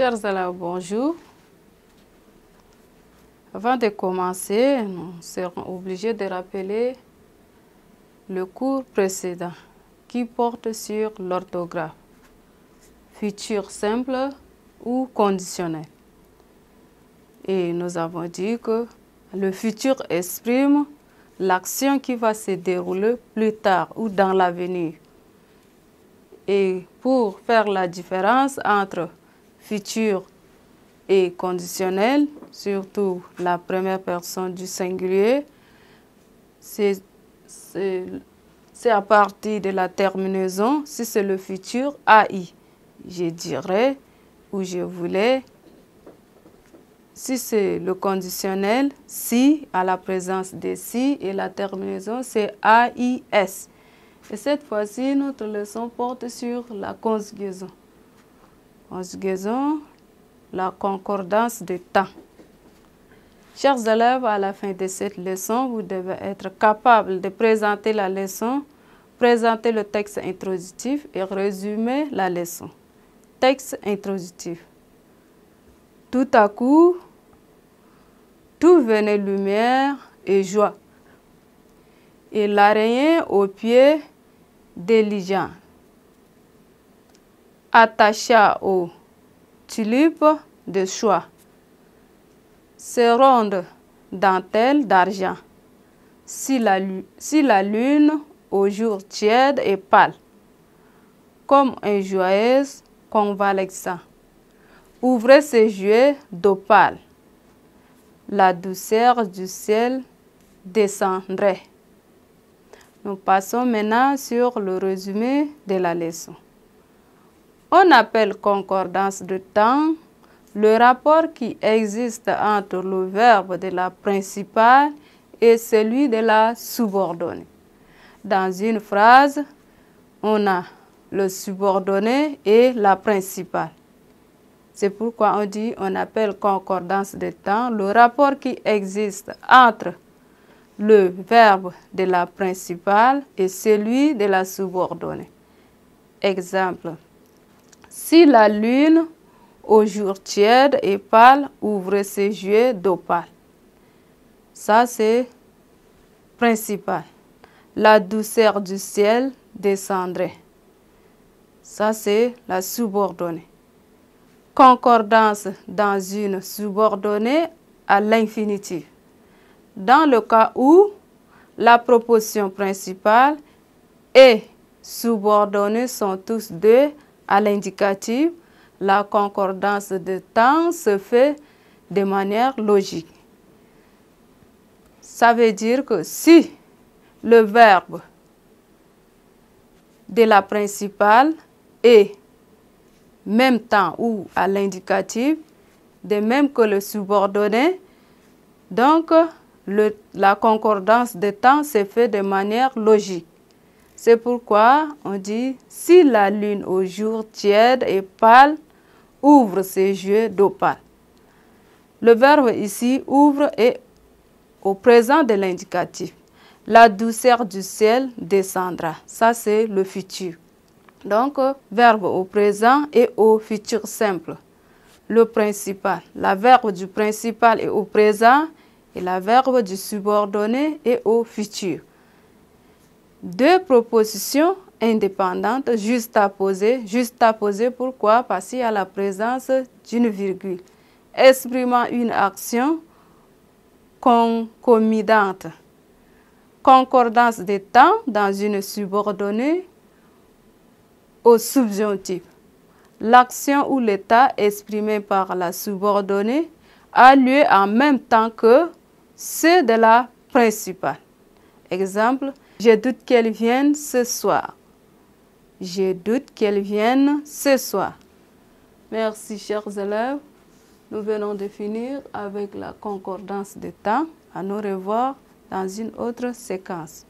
Chers élèves, bonjour. Avant de commencer, nous serons obligés de rappeler le cours précédent qui porte sur l'orthographe, futur simple ou conditionnel. Et nous avons dit que le futur exprime l'action qui va se dérouler plus tard ou dans l'avenir. Et pour faire la différence entre futur et conditionnel, surtout la première personne du singulier, c'est à partir de la terminaison. Si c'est le futur, AI, je dirais ou je voulais. Si c'est le conditionnel, si, à la présence de si, et la terminaison, c'est AIS. Et cette fois-ci, notre leçon porte sur la conjugaison. Conjugaison, la concordance de temps. Chers élèves, à la fin de cette leçon, vous devez être capable de présenter la leçon, présenter le texte introductif et résumer la leçon. Texte introductif. Tout à coup, tout venait lumière et joie, et l'araignée aux pieds déligeants attacha aux tulipes de soie ses rondes dentelles d'argent, si la lune au jour tiède et pâle, comme un joyeux convalescent, ouvrait ses yeux d'opale, la douceur du ciel descendrait. Nous passons maintenant sur le résumé de la leçon. On appelle concordance de temps le rapport qui existe entre le verbe de la principale et celui de la subordonnée. Dans une phrase, on a le subordonné et la principale. C'est pourquoi on appelle concordance de temps le rapport qui existe entre le verbe de la principale et celui de la subordonnée. Exemple. Si la lune, au jour tiède et pâle, ouvre ses yeux d'opale. Ça, c'est principal. La douceur du ciel descendrait. Ça, c'est la subordonnée. Concordance dans une subordonnée à l'infinitif. Dans le cas où la proposition principale et subordonnée sont tous deux à l'indicatif, la concordance de temps se fait de manière logique. Ça veut dire que si le verbe de la principale est même temps ou à l'indicatif, de même que le subordonné, donc la concordance de temps se fait de manière logique. C'est pourquoi on dit « si la lune au jour tiède et pâle ouvre ses yeux d'opale ». Le verbe ici « ouvre » est au présent de l'indicatif. La douceur du ciel descendra. Ça, c'est le futur. Donc, verbe au présent et au futur simple. Le principal. La verbe du principal est au présent et la verbe du subordonné est au futur. Deux propositions indépendantes juxtaposées. Juxtaposées, pourquoi? Parce qu'il y a la présence d'une virgule, exprimant une action concomitante. Concordance des temps dans une subordonnée au subjonctif. L'action ou l'état exprimé par la subordonnée a lieu en même temps que ceux de la principale. Exemple, je doute qu'elle vienne ce soir. Je doute qu'elle vienne ce soir. Merci, chers élèves. Nous venons de finir avec la concordance de temps. À nous revoir dans une autre séquence.